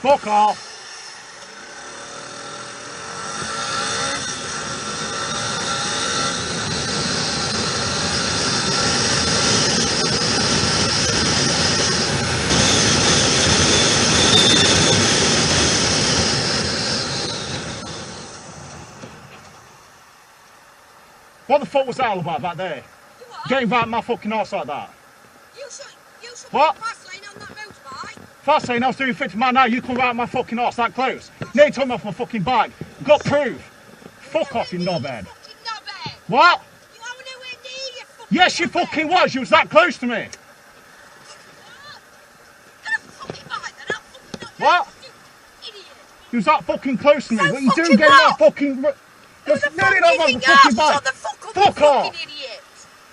Fuck off. What the fuck was that all about back there? Getting right in my fucking arse like that. You should what? be fast lane on that motorbike. Fast lane, I was doing 50 miles an hour, you come right in my fucking arse that close. Nearly took me off my fucking bike. Got proof. Fuck off, you knobhead. What? You are nowhere near you fucking yes, you knobhead. fucking was. You was that close to me. Get off the fucking bike then. I'll fucking knock you What? out, you idiot. You was that fucking close to me. So what you doing fucking getting what? that fucking... Who the fuck nearly knocked me off do you the think fucking you are? bike. Shut the fuck up, Fuck you off. fucking idiot.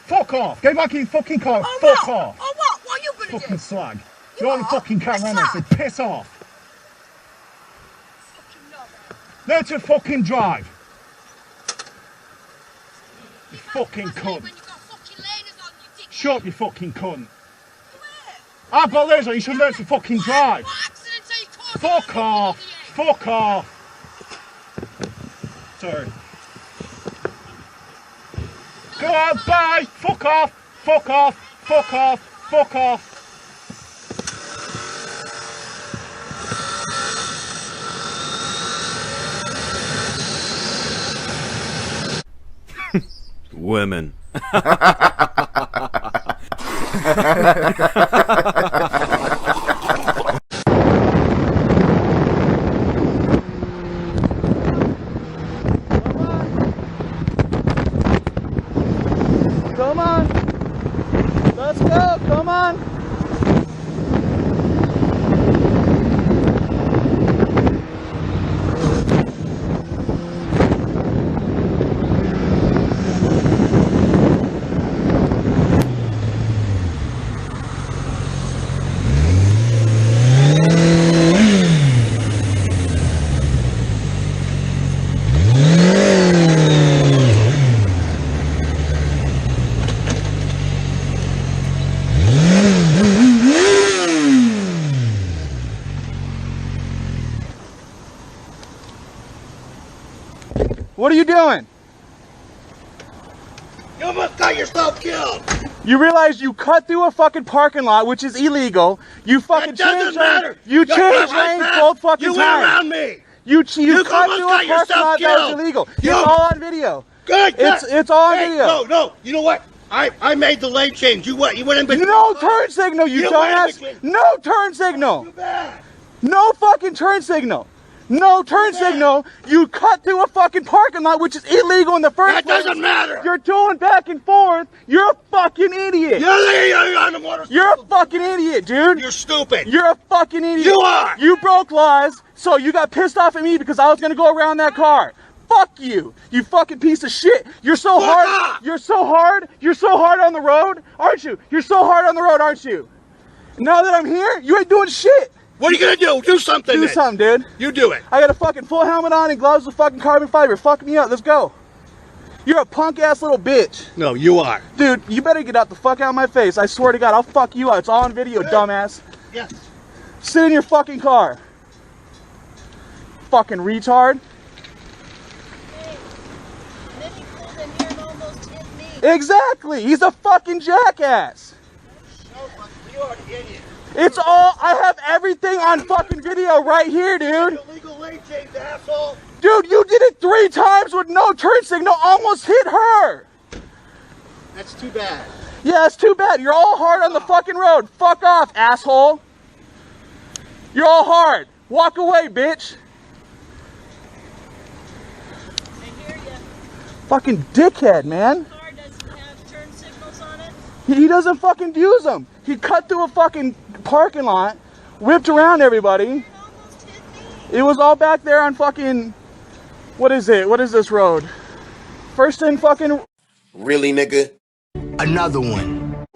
Fuck off. Get back in your fucking car. Oh, Fuck what? off. Oh, what? What are you going to Fucking do? slag. You You're on the are? fucking camera, A innit? So slag? piss off. Fucking knobhead. Learn to fucking drive. You Keep fucking fast lane cunt. when you've got fucking laners on, you dickhead. Shut up, you fucking cunt. Where? I've got lasers on, you should learn to fucking drive. What accidents are you causing? Fuck you off. idiot? Fuck off. Sorry. Go on, bye. Fuck off. Fuck off. Fuck off. Fuck off. Women. Come on. Let's go. Come on. What are you doing? You almost got yourself killed. You realize you cut through a fucking parking lot, which is illegal. You fucking It doesn't changed matter. lanes. You changed right lanes past. both fucking You times. went around me. You You cut through almost a got parking yourself lot that was killed. illegal. You- It's all on video. Good. It's all on hey, video. No. You know what? I made the lane change. You what? You went in between. No turn signal, you You went in dumbass. between. No turn signal. Too bad. No fucking turn signal. No turn signal. You cut through a fucking parking lot, which is illegal in the first That place. doesn't matter. You're doing back and forth. You're a fucking idiot. You're on the motorcycle. You're a fucking idiot, dude. You're stupid. You're a fucking idiot. You are. You broke laws, so you got pissed off at me because I was gonna go around that car. Fuck you, you fucking piece of shit. You're so Fuck hard. off. You're so hard. You're so hard on the road, aren't you? You're so hard on the road, aren't you? Now that I'm here, you ain't doing shit. What are you gonna do? Do something. Do then. something, dude. You do it. I got a fucking full helmet on and gloves with fucking carbon fiber. Fuck me up. Let's go. You're a punk ass little bitch. No, you are. Dude, you better get out the fuck out of my face. I swear to God, I'll fuck you out. It's all on video, dumbass. Yes. Sit in your fucking car. Fucking retard. Hey, and then he pulled in here and almost hit me. Exactly. He's a fucking jackass. No, but you are the idiot. It's all, I have everything on fucking video right here, dude. Illegal lane change, asshole. Dude, you did it 3 times with no turn signal, almost hit her. That's too bad. Yeah, it's too bad. You're all hard on the fucking road. Fuck off, asshole. You're all hard. Walk away, bitch. I hear ya. Fucking dickhead, man. The car doesn't have turn signals on it. He doesn't fucking use them. He cut through a fucking parking lot, whipped around everybody. It almost hit me. It was all back there on fucking, what is it? What is this road? First and fucking... Really, nigga? Another one.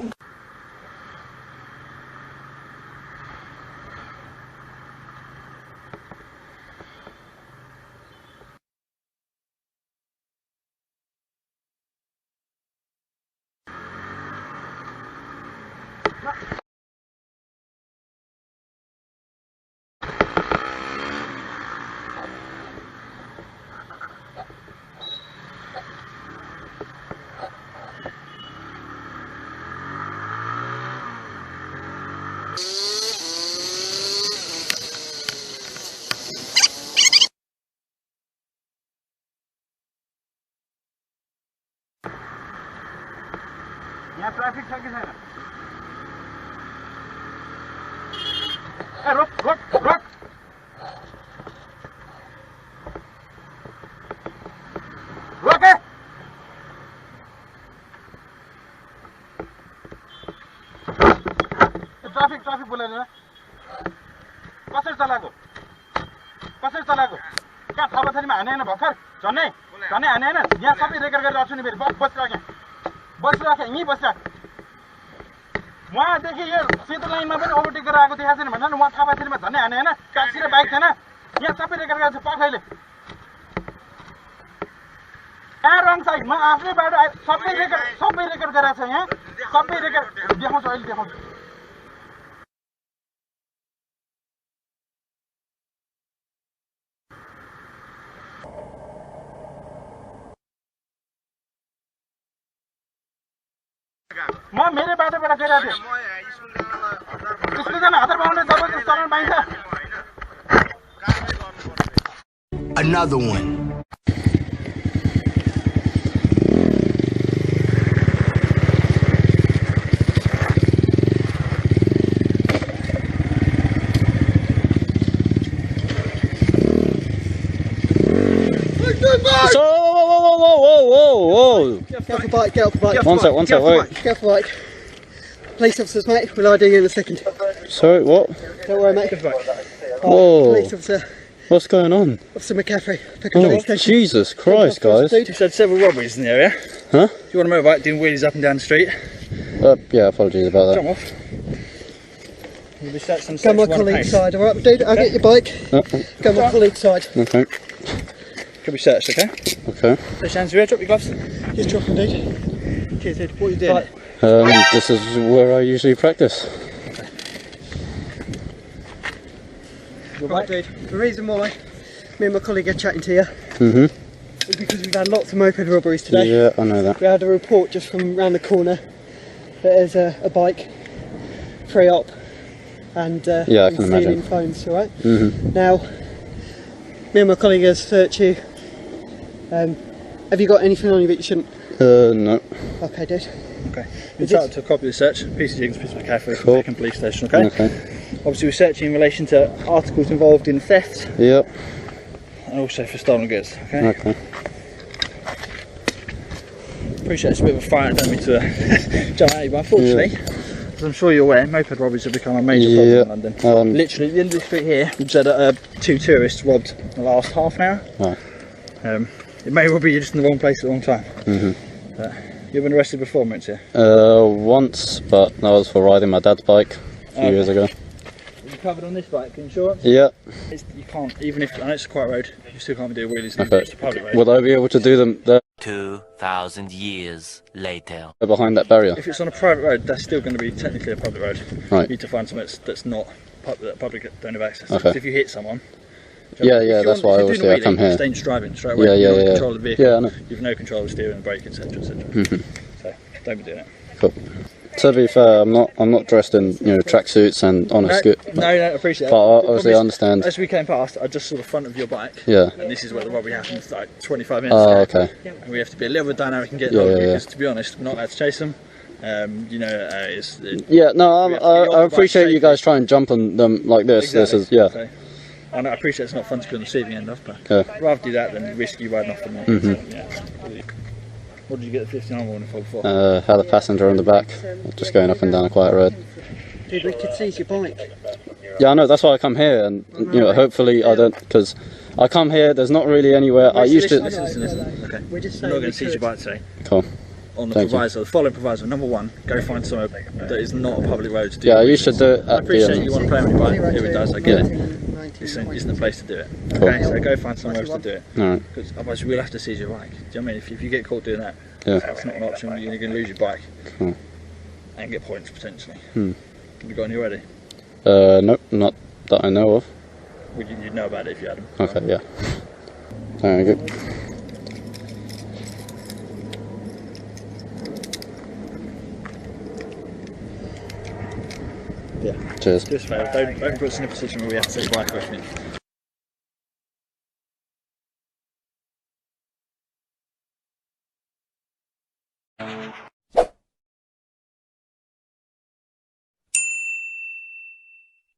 यहाँ traffic छ कि छैन? ए रोक रोक रोक रोक ए traffic बोलाएर कसरी चलाएको कहाँ थापाथलीमा हाने होइन भर्खर झन्नै हाने होइन यहाँ सबै रेकर्ड गरेर राख्छु नि फेरि बसिराख यहीँ बसिराख उहाँदेखि यो सेतो लाइनमा पनि ओभरटेक गरेर आएको देखाएको छैन भन्दा न उहाँ थापाथलीमा झन्नै हाने होइन ट्याक्सी र बाइक थिएन यहाँ सबै रेकर्ड गरेर छ पखैले यहाँ रङ साइड म आफ्नै बाटो सबै रेकर्ड गरेर छ यहाँ सबै रेकर्ड देखाउँछु अहिले देखाउँछु म मेरै बाटोबाट गइरहेको थिएँ स्कुलजना हतार पाउने जबरजस्त चलाउन पाइन्छ Another one. So, whoa. Get off the bike, get off the bike. One sec, wait. Get off the bike. Police officers, mate, we'll ID you in a second. Sorry, what? Don't worry, mate. Whoa. Police officer, What's going on? Officer McCaffrey. Pick up the Oh, station. Jesus Christ, guys. You've had several robberies in the area. Huh? Do you want a motorbike doing wheelies up and down the street? Yeah, apologies about Come that. off. You'll be searched on Go on my section 1 colleague's pace. side, alright, dude? I'll get your bike. Oh, Go on my colleague's side. okay, Could be searched, okay? okay. Push hands through, drop your gloves. Just drop them, dude. Cheers, dude. What are you doing? Right. This is where I usually practice. Right, dude. The reason why me and my colleague are chatting to you Mm-hmm. is because we've had lots of moped robberies today. Yeah, I know that. We had a report just from around the corner that there's a bike, free op, and Yeah, I can stealing imagine. phones, alright? Mm-hmm. Now, me and my colleague has searched you. Have you got anything on you that you shouldn't? No. Okay, dude. Okay. Is You're entitled to a copy of the search, piece of jigs, piece of McCaffrey from Cool. Peckham Police Station, okay? Okay. Obviously we're searching in relation to articles involved in theft Yep. and also for stolen goods, okay? Okay. Appreciate it's a bit of a fire, I don't mean to jump at you, but unfortunately, as I'm sure you're aware, moped robberies have become a major problem in London. Literally at the end of the street here, we've said two tourists robbed in the last half an hour. Right. It may well be you're just in the wrong place at the wrong time. Mm-hmm. But you've been arrested before, haven't you? Once, but that was for riding my dad's bike a few years ago. You covered on this bike, insurance? Yeah. You can't, even if, I know it's a quiet road, you still can't do wheelies, Okay. it's a public road. Would I be able to do them there 2,000 years later. behind that barrier? If it's on a private road, that's still going to be technically a public road. Right. You need to find something that's not that public don't have access to. Okay. So if you hit someone, Yeah, that's why obviously I come here. It's dangerous driving straight away. Yeah, You're not in yeah. control of the vehicle. Yeah, I know. You've no control of the steering and brake, etc., etc. Mhm. So don't be doing it. Cool. To be fair, I'm not dressed in tracksuits and on a scoot. No, I appreciate that. But The obviously problem I is, understand. As we came past, I just saw the front of your bike. Yeah. And this is where the robbery happened, like 25 minutes Oh, ago. okay. And we have to be a little bit dynamic and get Yeah, longer yeah, yeah. because, to be honest, we're not allowed to chase them. Yeah, no, we have to be I on the bike appreciate you safely. guys try and jump on them like this. Exactly. This is, yeah. So, and I appreciate it's not fun to be on the receiving end of, but Yeah. I'd rather do that than risk you riding off the road. Mhm. So, yeah. What did you get the 59 warning for before? Had a passenger on the back, just going up and down a quiet road. Dude, we could seize your bike. Yeah, I know. That's why I come here, and hopefully I don't, because I come here. There's not really anywhere. I used to. Listen. Okay. We're just I'm saying not going we to seize your could. bike today. Cool. On the Thank you. proviso, the following proviso. Number one, go find somewhere that is not a public road to do. Yeah, I your used to business. do it I at appreciate the. you want to play on your bike. Here it does. I get it. 19, Isn't the place to do it. Cool. Okay, so go find somewhere else to do it. Alright. Because otherwise we'll have to seize your bike. Do you know what I mean? If you get caught doing that, Yeah. that's not an option. You're going to lose your bike Cool. and get points potentially. Hmm. Have you got any ready? Nope, not that I know of. Well, you'd know about it if you had them. Okay, yeah. Very good. Yeah. Cheers. Just fail. Don't put us in a position where we have to take your bike away from you.